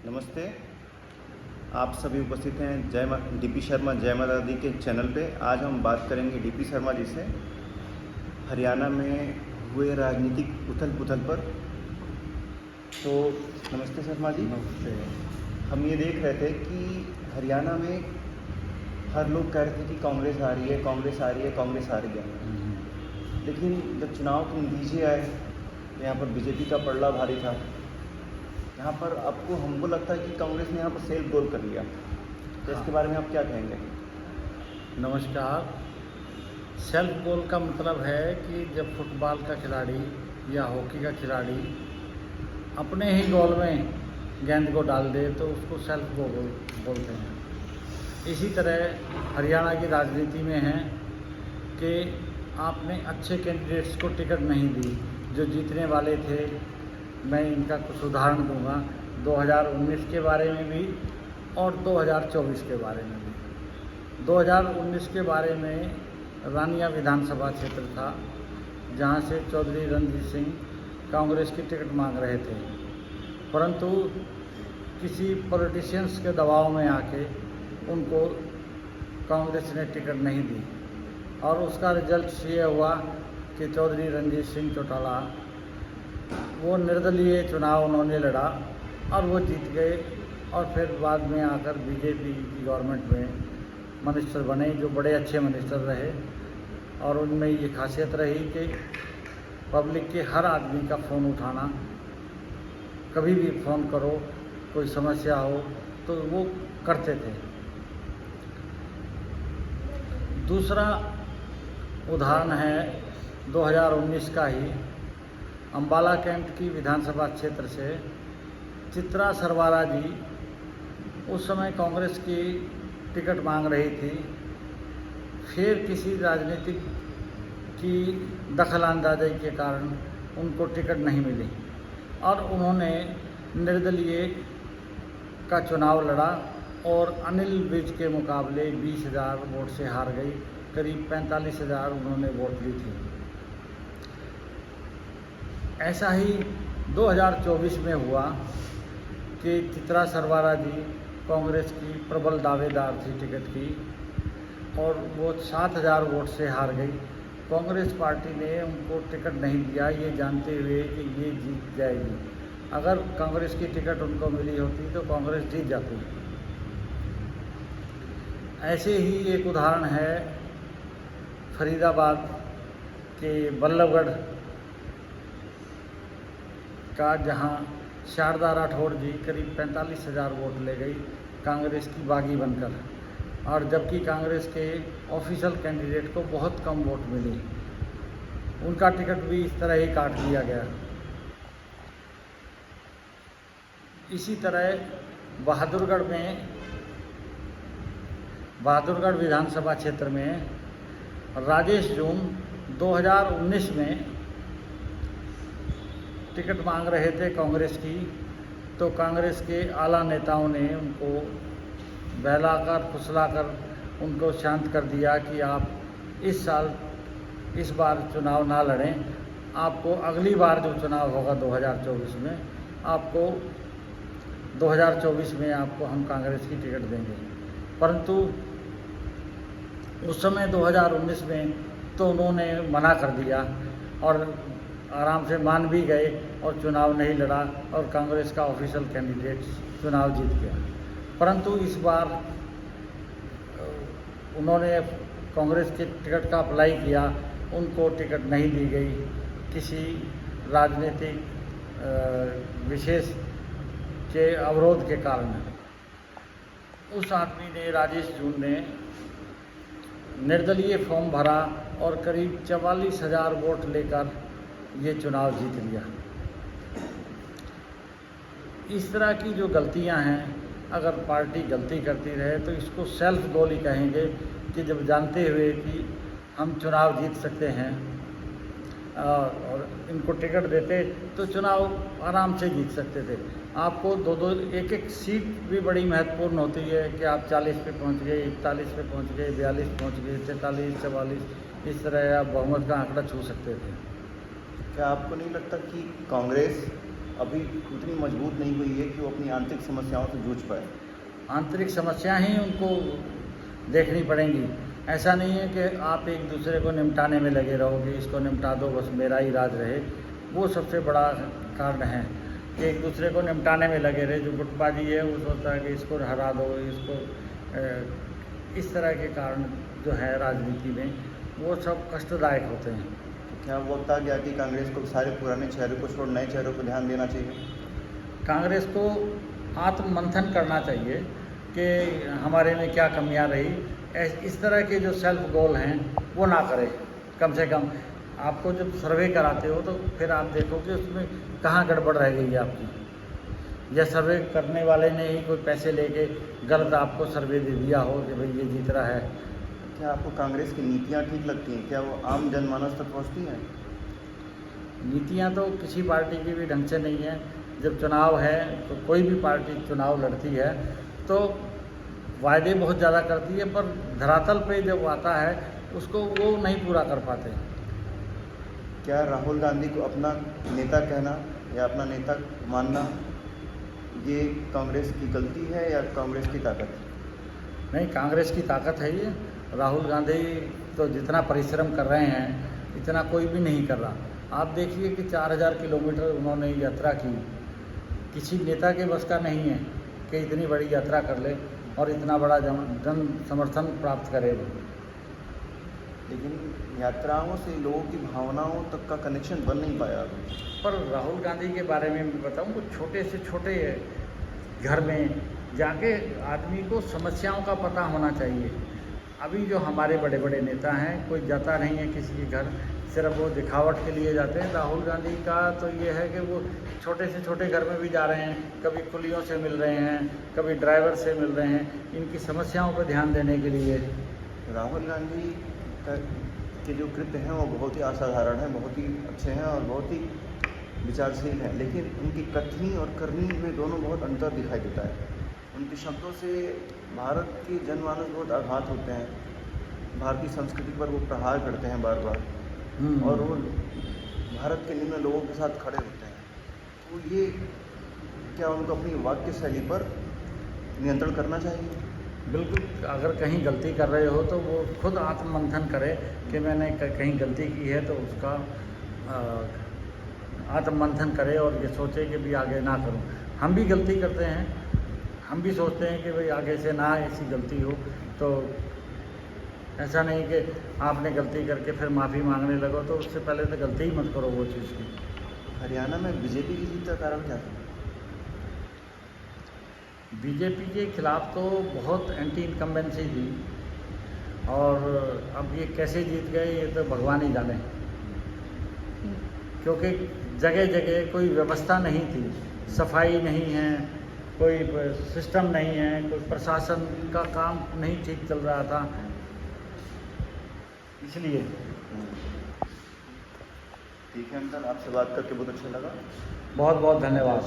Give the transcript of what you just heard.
नमस्ते। आप सभी उपस्थित हैं डीपी शर्मा जय माता दी के चैनल पे। आज हम बात करेंगे डीपी शर्मा जी से हरियाणा में हुए राजनीतिक उथल पुथल पर। तो नमस्ते शर्मा जी। नमस्ते। हम ये देख रहे थे कि हरियाणा में हर लोग कह रहे थे कि कांग्रेस आ रही है, कांग्रेस आ रही है, कांग्रेस आ रही है। लेकिन जब चुनाव के नतीजे आए तो यहाँ पर बीजेपी का पलड़ा भारी था। यहाँ पर हमको लगता है कि कांग्रेस ने यहाँ पर सेल्फ गोल कर लिया। तो इसके बारे में आप क्या कहेंगे? नमस्कार। सेल्फ गोल का मतलब है कि जब फुटबॉल का खिलाड़ी या हॉकी का खिलाड़ी अपने ही गोल में गेंद को डाल दे तो उसको सेल्फ गोल बोलते हैं। इसी तरह हरियाणा की राजनीति में है कि आपने अच्छे कैंडिडेट्स को टिकट नहीं दी जो जीतने वाले थे। मैं इनका कुछ उदाहरण दूंगा 2019 के बारे में भी और 2024 के बारे में भी। 2019 के बारे में रानिया विधानसभा क्षेत्र था जहां से चौधरी रणजीत सिंह कांग्रेस की टिकट मांग रहे थे, परंतु किसी पॉलिटिशियंस के दबाव में आके उनको कांग्रेस ने टिकट नहीं दी और उसका रिजल्ट ये हुआ कि चौधरी रणजीत सिंह चौटाला वो निर्दलीय चुनाव उन्होंने लड़ा और वो जीत गए और फिर बाद में आकर बीजेपी की गवर्नमेंट में मिनिस्टर बने, जो बड़े अच्छे मिनिस्टर रहे। और उनमें ये खासियत रही कि पब्लिक के हर आदमी का फ़ोन उठाना, कभी भी फ़ोन करो, कोई समस्या हो तो वो करते थे। दूसरा उदाहरण है 2019 का ही अम्बाला कैंट की विधानसभा क्षेत्र से चित्रा सरवारा जी उस समय कांग्रेस की टिकट मांग रही थी। फिर किसी राजनीतिक की दखलअंदाजी के कारण उनको टिकट नहीं मिली और उन्होंने निर्दलीय का चुनाव लड़ा और अनिल विज के मुकाबले 20,000 वोट से हार गई। करीब 45,000 उन्होंने वोट ली थी। ऐसा ही 2024 में हुआ कि चित्रा सरवारा जी कांग्रेस की प्रबल दावेदार थी टिकट की और वो 7,000 वोट से हार गई। कांग्रेस पार्टी ने उनको टिकट नहीं दिया ये जानते हुए कि ये जीत जाएगी। अगर कांग्रेस की टिकट उनको मिली होती तो कांग्रेस जीत जाती। ऐसे ही एक उदाहरण है फरीदाबाद के बल्लभगढ़ का, जहां शारदा राठौड़ जी करीब 45,000 वोट ले गई कांग्रेस की बागी बनकर, और जबकि कांग्रेस के ऑफिशियल कैंडिडेट को बहुत कम वोट मिली। उनका टिकट भी इस तरह ही काट दिया गया। इसी तरह बहादुरगढ़ विधानसभा क्षेत्र में राजेश जून 2019 में टिकट मांग रहे थे कांग्रेस की, तो कांग्रेस के आला नेताओं ने उनको बहलाकर फुसलाकर उनको शांत कर दिया कि आप इस बार चुनाव ना लड़ें, आपको अगली बार जो चुनाव होगा 2024 में, आपको 2024 में आपको हम कांग्रेस की टिकट देंगे। परंतु उस समय 2019 में तो उन्होंने मना कर दिया और आराम से मान भी गए और चुनाव नहीं लड़ा और कांग्रेस का ऑफिशियल कैंडिडेट चुनाव जीत गया। परंतु इस बार उन्होंने कांग्रेस के टिकट का अप्लाई किया, उनको टिकट नहीं दी गई किसी राजनीतिक विशेष के अवरोध के कारण। उस आदमी ने, राजेश जून ने, निर्दलीय फॉर्म भरा और करीब 44,000 वोट लेकर ये चुनाव जीत लिया। इस तरह की जो गलतियां हैं, अगर पार्टी गलती करती रहे तो इसको सेल्फ गोल ही कहेंगे कि जब जानते हुए कि हम चुनाव जीत सकते हैं और इनको टिकट देते तो चुनाव आराम से जीत सकते थे। आपको एक सीट भी बड़ी महत्वपूर्ण होती है कि आप 40 पे पहुंच गए, 41 पे पहुंच गए, 42 पहुंच गए, 43, 44, इस तरह आप बहुमत का आंकड़ा छू सकते थे। क्या आपको नहीं लगता कि कांग्रेस अभी उतनी मजबूत नहीं हुई है कि वो अपनी आंतरिक समस्याओं से जूझ पाए। आंतरिक समस्या ही उनको देखनी पड़ेंगी। ऐसा नहीं है कि आप एक दूसरे को निपटाने में लगे रहोगे, इसको निपटा दो बस मेरा ही राज रहे। वो सबसे बड़ा कारण है कि एक दूसरे को निपटाने में लगे रहे। जो गुटबाजी है वो सोचता है कि इसको हरा दो, इसको इस तरह के कारण जो है राजनीति में वो सब कष्टदायक होते हैं। क्या वक्त आ गया कि कांग्रेस को सारे पुराने चेहरों को छोड़ नए चेहरों पर ध्यान देना चाहिए? कांग्रेस को आत्ममंथन करना चाहिए कि हमारे में क्या कमियां रही। इस तरह के जो सेल्फ गोल हैं वो ना करें। कम से कम आपको जब सर्वे कराते हो तो फिर आप देखो कि उसमें कहाँ गड़बड़ रह गई है आपकी। या सर्वे करने वाले ने ही कोई पैसे लेके गलत आपको सर्वे दे दिया हो कि भाई ये जीत रहा है। क्या आपको कांग्रेस की नीतियाँ ठीक लगती हैं? क्या वो आम जनमानस तक पहुँचती हैं? नीतियाँ तो किसी पार्टी की भी ढंग से नहीं है। जब चुनाव है तो कोई भी पार्टी चुनाव लड़ती है तो वायदे बहुत ज़्यादा करती है, पर धरातल पे जब आता है उसको वो नहीं पूरा कर पाते। क्या राहुल गांधी को अपना नेता कहना या अपना नेता मानना ये कांग्रेस की गलती है या कांग्रेस की ताकत? नहीं, कांग्रेस की ताकत है ये। राहुल गांधी तो जितना परिश्रम कर रहे हैं इतना कोई भी नहीं कर रहा। आप देखिए कि 4000 किलोमीटर उन्होंने यात्रा की। किसी नेता के बस का नहीं है कि इतनी बड़ी यात्रा कर ले और इतना बड़ा जन समर्थन प्राप्त करे वो। लेकिन यात्राओं से लोगों की भावनाओं तक का कनेक्शन बन नहीं पाया अभी। पर राहुल गांधी के बारे में मैं बताऊं, वो छोटे से छोटे घर में जाके आदमी को समस्याओं का पता होना चाहिए। अभी जो हमारे बड़े बड़े नेता हैं कोई जाता नहीं है किसी के घर, सिर्फ वो दिखावट के लिए जाते हैं। राहुल गांधी का तो ये है कि वो छोटे से छोटे घर में भी जा रहे हैं, कभी कुलियों से मिल रहे हैं, कभी ड्राइवर से मिल रहे हैं, इनकी समस्याओं पर ध्यान देने के लिए। राहुल गांधी के जो कृत्य हैं वो बहुत ही असाधारण हैं, बहुत ही अच्छे हैं और बहुत ही विचारशील हैं, लेकिन उनकी कथनी और करनी में दोनों बहुत अंतर दिखाई देता है। उनके शब्दों से भारत के जनमानस बहुत आघात होते हैं, भारतीय संस्कृति पर वो प्रहार करते हैं बार बार और वो भारत के निम्न लोगों के साथ खड़े होते हैं। तो ये क्या उनको अपनी वाक्य शैली पर नियंत्रण करना चाहिए? बिल्कुल, अगर कहीं गलती कर रहे हो तो वो खुद आत्ममंथन करे कि मैंने कहीं गलती की है तो उसका आत्ममंथन करे और ये सोचे कि भी आगे ना करूं। हम भी गलती करते हैं, हम भी सोचते हैं कि भाई आगे से ना ऐसी गलती हो। तो ऐसा नहीं कि आपने गलती करके फिर माफ़ी मांगने लगो, तो उससे पहले तो गलती ही मत करो वो चीज़ की। हरियाणा में बीजेपी की जीत का कारण क्या था? बीजेपी के खिलाफ तो बहुत एंटी इनकम्बेंसी थी और अब ये कैसे जीत गए ये तो भगवान ही जाने, क्योंकि जगह जगह कोई व्यवस्था नहीं थी, सफाई नहीं है, कोई सिस्टम नहीं है, कोई प्रशासन का काम नहीं ठीक चल रहा था, इसलिए। ठीक है अंकल, आपसे बात करके बहुत अच्छा लगा। बहुत बहुत धन्यवाद।